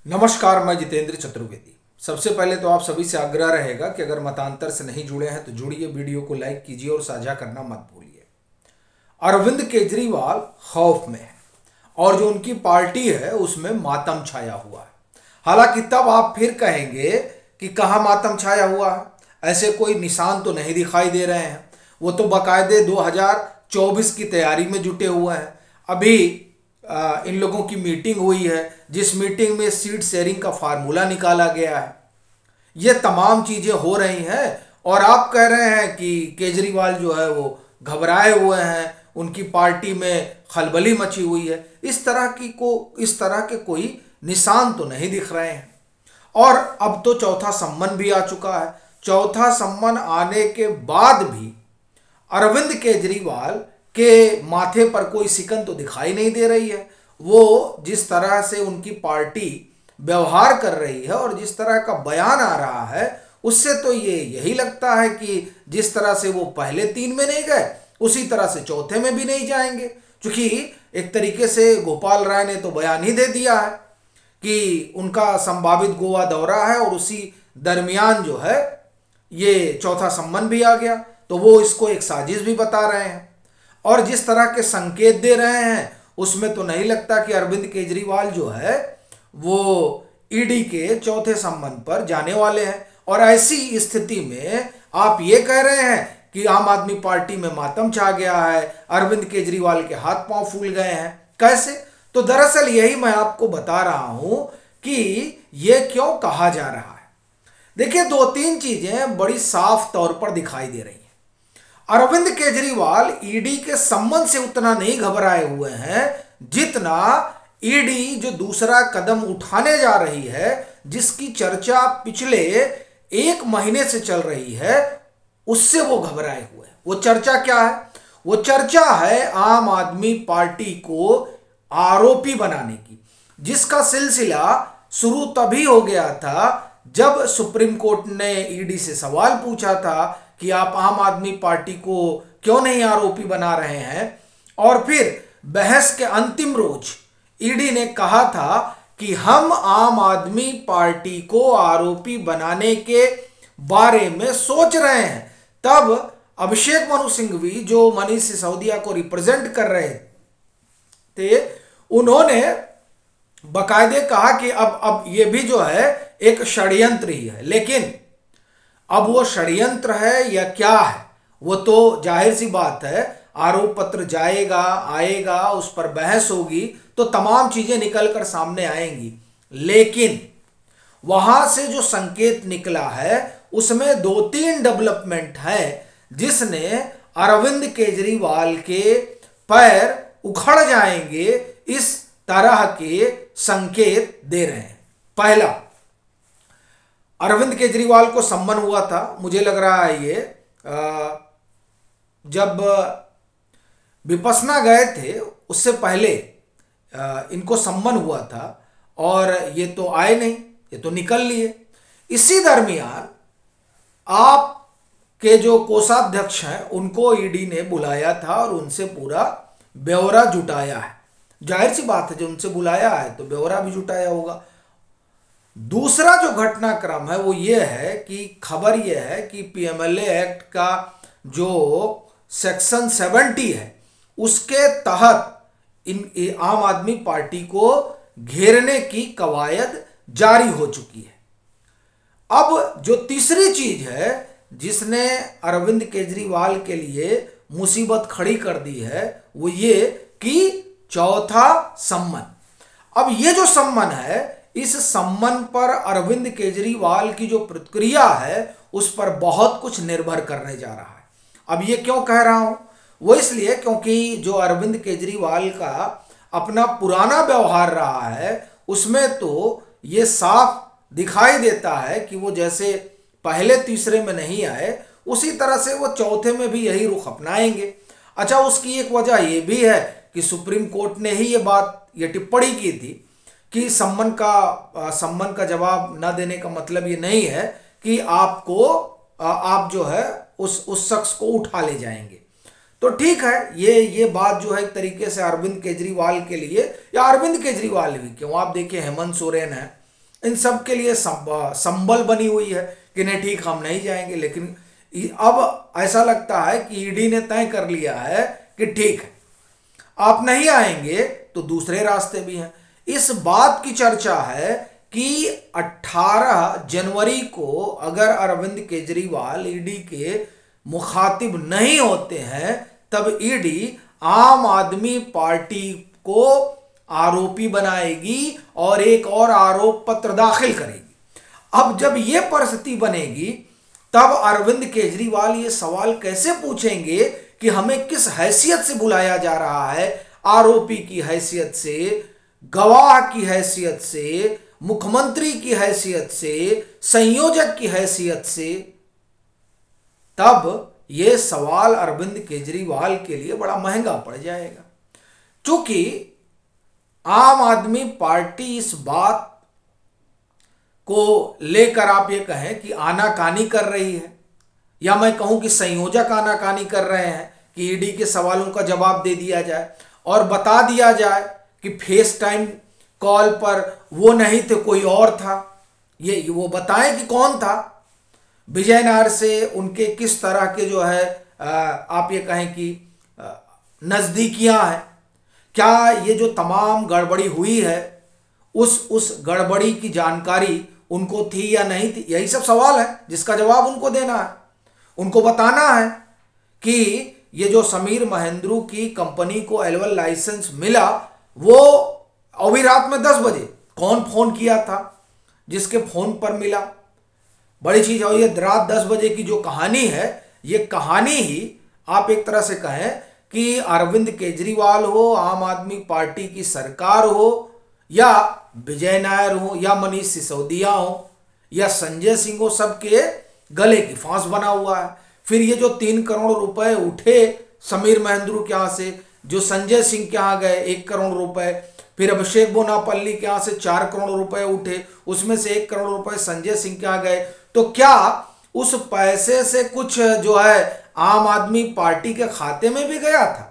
नमस्कार, मैं जितेंद्र चतुर्वेदी। सबसे पहले तो आप सभी से आग्रह रहेगा कि अगर मतांतर से नहीं जुड़े हैं तो जुड़िए, वीडियो को लाइक कीजिए और साझा करना मत भूलिए। अरविंद केजरीवाल खौफ में है और जो उनकी पार्टी है उसमें मातम छाया हुआ है। हालांकि तब आप फिर कहेंगे कि कहाँ मातम छाया हुआ है, ऐसे कोई निशान तो नहीं दिखाई दे रहे हैं। वो तो बाकायदे 2024 की तैयारी में जुटे हुए हैं। अभी इन लोगों की मीटिंग हुई है, जिस मीटिंग में सीट शेयरिंग का फार्मूला निकाला गया है। ये तमाम चीजें हो रही हैं और आप कह रहे हैं कि केजरीवाल जो है वो घबराए हुए हैं, उनकी पार्टी में खलबली मची हुई है। इस तरह के कोई निशान तो नहीं दिख रहे हैं। और अब तो चौथा सम्मन भी आ चुका है। चौथा सम्मन आने के बाद भी अरविंद केजरीवाल के माथे पर कोई सिकन तो दिखाई नहीं दे रही है। वो जिस तरह से उनकी पार्टी व्यवहार कर रही है और जिस तरह का बयान आ रहा है, उससे तो यही लगता है कि जिस तरह से वो पहले 3 में नहीं गए, उसी तरह से चौथे में भी नहीं जाएंगे। क्योंकि एक तरीके से गोपाल राय ने तो बयान ही दे दिया है कि उनका संभावित गोवा दौरा है और उसी दरमियान जो है ये चौथा सम्मन भी आ गया। तो वो इसको एक साजिश भी बता रहे हैं और जिस तरह के संकेत दे रहे हैं उसमें तो नहीं लगता कि अरविंद केजरीवाल जो है वो ईडी के चौथे सम्मन पर जाने वाले हैं। और ऐसी स्थिति में आप ये कह रहे हैं कि आम आदमी पार्टी में मातम छा गया है, अरविंद केजरीवाल के हाथ पांव फूल गए हैं। कैसे? तो दरअसल यही मैं आपको बता रहा हूं कि ये क्यों कहा जा रहा है। देखिए, 2-3 चीजें बड़ी साफ तौर पर दिखाई दे रही हैं। अरविंद केजरीवाल ईडी के सम्मन से उतना नहीं घबराए हुए हैं जितना ईडी जो दूसरा कदम उठाने जा रही है, जिसकी चर्चा पिछले 1 महीने से चल रही है, उससे वो घबराए हुए हैं। वो चर्चा क्या है? वो चर्चा है आम आदमी पार्टी को आरोपी बनाने की, जिसका सिलसिला शुरू तभी हो गया था जब सुप्रीम कोर्ट ने ईडी से सवाल पूछा था कि आप आम आदमी पार्टी को क्यों नहीं आरोपी बना रहे हैं। और फिर बहस के अंतिम रोज ईडी ने कहा था कि हम आम आदमी पार्टी को आरोपी बनाने के बारे में सोच रहे हैं। तब अभिषेक मनु सिंघवी, जो मनीष सिसोदिया को रिप्रेजेंट कर रहे थे, उन्होंने बाकायदे कहा कि अब ये भी जो है एक षड्यंत्र ही है। लेकिन अब वो षड्यंत्र है या क्या है, वो तो जाहिर सी बात है, आरोप पत्र जाएगा, आएगा, उस पर बहस होगी तो तमाम चीजें निकल कर सामने आएंगी। लेकिन वहां से जो संकेत निकला है उसमें 2-3 डेवलपमेंट है जिसने अरविंद केजरीवाल के पैर उखड़ जाएंगे, इस तरह के संकेत दे रहे हैं। पहला, अरविंद केजरीवाल को सम्मन हुआ था, मुझे लग रहा है ये जब विपश्यना गए थे उससे पहले इनको सम्मन हुआ था और ये तो आए नहीं, ये तो निकल लिए। इसी दरमियान आप के जो कोषाध्यक्ष हैं उनको ईडी ने बुलाया था और उनसे पूरा ब्यौरा जुटाया है। जाहिर सी बात है, जो उनसे बुलाया है तो ब्यौरा भी जुटाया होगा। दूसरा जो घटनाक्रम है वो ये है कि खबर ये है कि पीएमएलए एक्ट का जो सेक्शन 70 है उसके तहत आम आदमी पार्टी को घेरने की कवायद जारी हो चुकी है। अब जो तीसरी चीज है जिसने अरविंद केजरीवाल के लिए मुसीबत खड़ी कर दी है वो ये कि चौथा सम्मन। अब ये जो सम्मन है, इस सम्मन पर अरविंद केजरीवाल की जो प्रतिक्रिया है उस पर बहुत कुछ निर्भर करने जा रहा है। अब ये क्यों कह रहा हूं? वो इसलिए क्योंकि जो अरविंद केजरीवाल का अपना पुराना व्यवहार रहा है उसमें तो ये साफ दिखाई देता है कि वो जैसे पहले तीसरे में नहीं आए, उसी तरह से वो चौथे में भी यही रुख अपनाएंगे। अच्छा, उसकी एक वजह ये भी है कि सुप्रीम कोर्ट ने ही ये टिप्पणी की थी कि सम्मन का जवाब न देने का मतलब ये नहीं है कि आप जो है उस शख्स को उठा ले जाएंगे। तो ठीक है, ये बात जो है एक तरीके से अरविंद केजरीवाल के लिए, या अरविंद केजरीवाल भी क्यों, आप देखिए हेमंत सोरेन है, इन सब के लिए संबल बनी हुई है कि नहीं ठीक हम नहीं जाएंगे। लेकिन अब ऐसा लगता है कि ईडी ने तय कर लिया है कि ठीक है आप नहीं आएंगे तो दूसरे रास्ते भी हैं। इस बात की चर्चा है कि 18 जनवरी को अगर अरविंद केजरीवाल ईडी के मुखातिब नहीं होते हैं तब ईडी आम आदमी पार्टी को आरोपी बनाएगी और एक और आरोप पत्र दाखिल करेगी। अब जब यह परिस्थिति बनेगी तब अरविंद केजरीवाल ये सवाल कैसे पूछेंगे कि हमें किस हैसियत से बुलाया जा रहा है, आरोपी की हैसियत से, गवाह की हैसियत से, मुख्यमंत्री की हैसियत से, संयोजक की हैसियत से। तब यह सवाल अरविंद केजरीवाल के लिए बड़ा महंगा पड़ जाएगा। चूंकि आम आदमी पार्टी इस बात को लेकर आप ये कहें कि आनाकानी कर रही है, या मैं कहूं कि संयोजक आनाकानी कर रहे हैं कि ईडी के सवालों का जवाब दे दिया जाए और बता दिया जाए कि फेस टाइम कॉल पर वो नहीं थे, कोई और था, ये वो बताएं कि कौन था, विजय नायर से उनके किस तरह के जो है आप ये कहें कि नजदीकियां हैं, क्या ये जो तमाम गड़बड़ी हुई है उस गड़बड़ी की जानकारी उनको थी या नहीं थी। यही सब सवाल है जिसका जवाब उनको देना है। उनको बताना है कि ये जो समीर महेंद्रू की कंपनी को एनुअल लाइसेंस मिला वो अभी रात में 10 बजे कौन फोन किया था, जिसके फोन पर मिला। बड़ी चीज है ये रात 10 बजे की जो कहानी है, ये कहानी ही आप एक तरह से कहें कि अरविंद केजरीवाल हो, आम आदमी पार्टी की सरकार हो, या विजय नायर हो, या मनीष सिसोदिया हो, या संजय सिंह हो, सबके गले की फांस बना हुआ है। फिर ये जो 3 करोड़ रुपए उठे समीर महेंद्रू के यहां से, जो संजय सिंह के यहां गए 1 करोड़ रुपए, फिर अभिषेक बोनापल्ली के यहां से 4 करोड़ रुपए उठे, उसमें से 1 करोड़ रुपए संजय सिंह के यहां गए, तो क्या उस पैसे से कुछ जो है आम आदमी पार्टी के खाते में भी गया था?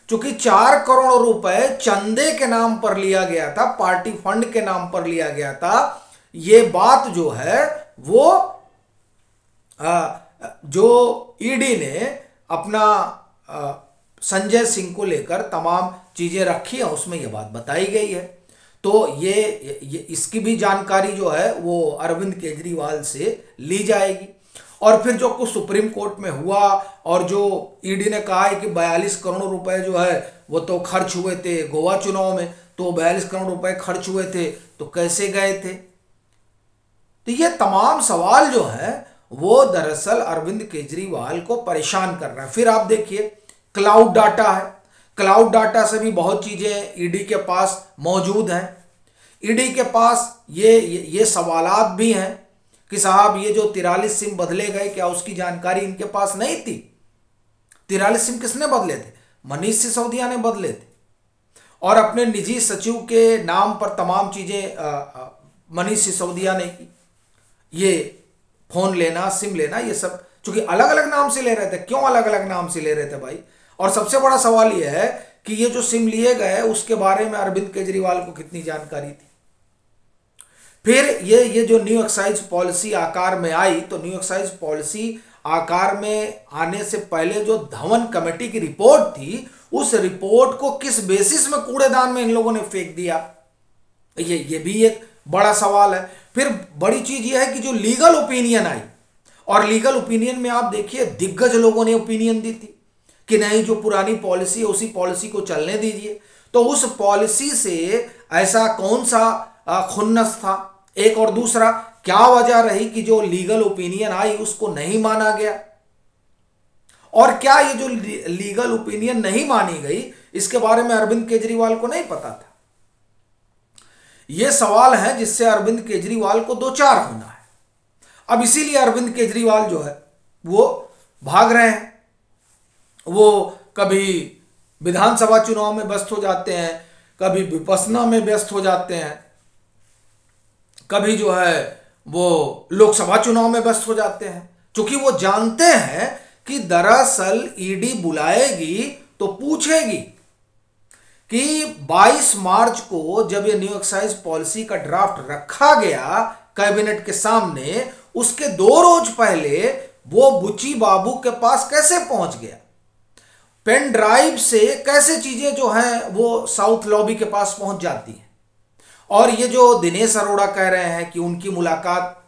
चूंकि 4 करोड़ रुपए चंदे के नाम पर लिया गया था, पार्टी फंड के नाम पर लिया गया था। ये बात जो है वो जो ईडी ने अपना संजय सिंह को लेकर तमाम चीजें रखी है उसमें यह बात बताई गई है। तो ये इसकी भी जानकारी जो है वो अरविंद केजरीवाल से ली जाएगी। और फिर जो कुछ सुप्रीम कोर्ट में हुआ और जो ईडी ने कहा है कि 42 करोड़ रुपए जो है वो तो खर्च हुए थे गोवा चुनाव में, तो 42 करोड़ रुपए खर्च हुए थे तो कैसे गए थे। तो ये तमाम सवाल जो है वो दरअसल अरविंद केजरीवाल को परेशान कर रहा है। फिर आप देखिए क्लाउड डाटा है, क्लाउड डाटा से भी बहुत चीजें ईडी के पास मौजूद हैं। ईडी के पास ये सवालात भी हैं कि साहब ये जो 43 सिम बदले गए क्या उसकी जानकारी इनके पास नहीं थी? 43 सिम किसने बदले थे? मनीष सिसोदिया ने बदले थे और अपने निजी सचिव के नाम पर तमाम चीजें मनीष सिसोदिया ने की। ये फोन लेना, सिम लेना, ये सब चूंकि अलग अलग नाम से ले रहे थे। क्यों अलग अलग नाम से ले रहे थे भाई? और सबसे बड़ा सवाल यह है कि ये जो सिम लिए गए उसके बारे में अरविंद केजरीवाल को कितनी जानकारी थी? फिर ये जो न्यू एक्साइज पॉलिसी आकार में आई, तो न्यू एक्साइज पॉलिसी आकार में आने से पहले जो धवन कमेटी की रिपोर्ट थी उस रिपोर्ट को किस बेसिस में कूड़ेदान में इन लोगों ने फेंक दिया, ये भी एक बड़ा सवाल है। फिर बड़ी चीज ये है कि जो लीगल ओपिनियन आई, और लीगल ओपिनियन में आप देखिए दिग्गज लोगों ने ओपिनियन दी थी कि नहीं जो पुरानी पॉलिसी है उसी पॉलिसी को चलने दीजिए। तो उस पॉलिसी से ऐसा कौन सा खुन्नस था? एक और दूसरा क्या वजह रही कि जो लीगल ओपिनियन आई उसको नहीं माना गया? और क्या ये जो लीगल ओपिनियन नहीं मानी गई इसके बारे में अरविंद केजरीवाल को नहीं पता था? ये सवाल है जिससे अरविंद केजरीवाल को दो चार होना है। अब इसीलिए अरविंद केजरीवाल जो है वो भाग रहे हैं। वो कभी विधानसभा चुनाव में व्यस्त हो जाते हैं, कभी विपස්සना में व्यस्त हो जाते हैं, कभी जो है वो लोकसभा चुनाव में व्यस्त हो जाते हैं, क्योंकि वो जानते हैं कि दरअसल ईडी बुलाएगी तो पूछेगी कि 22 मार्च को जब ये न्यू एक्साइज पॉलिसी का ड्राफ्ट रखा गया कैबिनेट के सामने, उसके 2 रोज पहले वो बुची बाबू के पास कैसे पहुंच गया, पेन ड्राइव से कैसे चीजें जो हैं वो साउथ लॉबी के पास पहुंच जाती हैं। और ये जो दिनेश अरोड़ा कह रहे हैं कि उनकी मुलाकात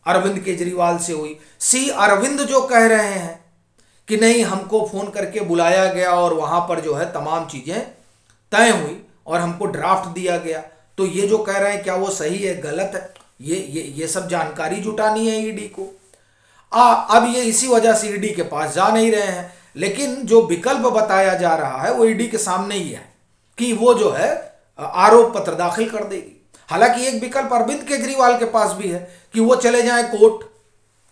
अरविंद केजरीवाल से हुई, सी अरविंद जो कह रहे हैं कि नहीं हमको फोन करके बुलाया गया और वहां पर जो है तमाम चीजें तय हुई और हमको ड्राफ्ट दिया गया, तो ये जो कह रहे हैं क्या वो सही है गलत है, ये सब जानकारी जुटानी है ईडी को। अब ये इसी वजह से ईडी के पास जा नहीं रहे हैं, लेकिन जो विकल्प बताया जा रहा है वो ईडी के सामने ही है कि वो जो है आरोप पत्र दाखिल कर देगी। हालांकि एक विकल्प अरविंद केजरीवाल के पास भी है कि वो चले जाएं कोर्ट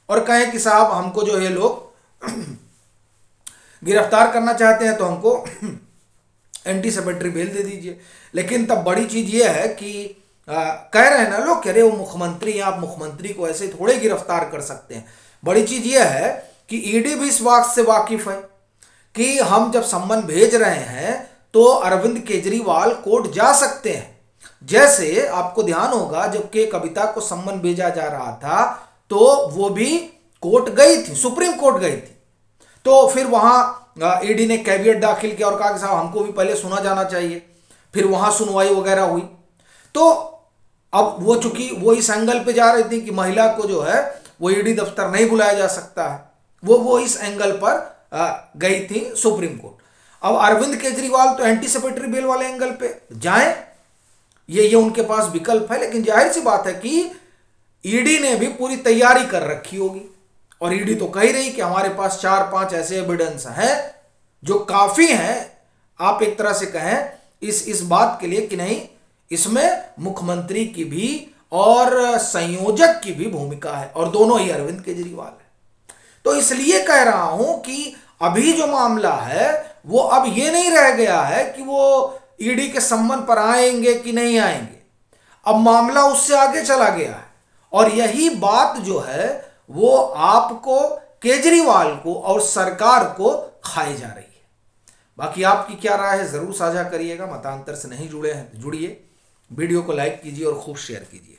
और कहें कि साहब हमको जो ये लोग गिरफ्तार करना चाहते हैं तो हमको एंटीसिपेटरी बेल दे दीजिए। लेकिन तब बड़ी चीज ये है कि कह रहे हैं ना लोग, कह रहे वो मुख्यमंत्री हैं, आप मुख्यमंत्री को ऐसे थोड़े गिरफ्तार कर सकते हैं। बड़ी चीज ये है कि ईडी भी इस बात से वाकिफ है कि हम जब सम्मन भेज रहे हैं तो अरविंद केजरीवाल कोर्ट जा सकते हैं। जैसे आपको ध्यान होगा जबकि कविता को सम्मन भेजा जा रहा था तो वो भी कोर्ट गई थी, सुप्रीम कोर्ट गई थी, तो फिर वहां ईडी ने कैविएट दाखिल किया और कहा कि साहब हमको भी पहले सुना जाना चाहिए, फिर वहां सुनवाई वगैरह हुई। तो अब वो चूंकि वो इस एंगल पे जा रही थी कि महिला को जो है वो ईडी दफ्तर नहीं बुलाया जा सकता है, वो इस एंगल पर गई थी सुप्रीम कोर्ट। अब अरविंद केजरीवाल तो एंटीसिपेटरी बेल वाले एंगल पे जाएं, ये उनके पास विकल्प है। लेकिन जाहिर सी बात है कि ईडी ने भी पूरी तैयारी कर रखी होगी और ईडी तो कह रही कि हमारे पास 4-5 ऐसे एविडेंस हैं जो काफी हैं, आप एक तरह से कहें इस बात के लिए कि नहीं इसमें मुख्यमंत्री की भी और संयोजक की भी भूमिका है और दोनों ही अरविंद केजरीवाल है। तो इसलिए कह रहा हूं कि अभी जो मामला है वो अब ये नहीं रह गया है कि वो ईडी के सम्मन पर आएंगे कि नहीं आएंगे, अब मामला उससे आगे चला गया है। और यही बात जो है वो आपको, केजरीवाल को और सरकार को खाई जा रही है। बाकी आपकी क्या राय है जरूर साझा करिएगा। मतांतर से नहीं जुड़े हैं तो जुड़िए, वीडियो को लाइक कीजिए और खूब शेयर कीजिए।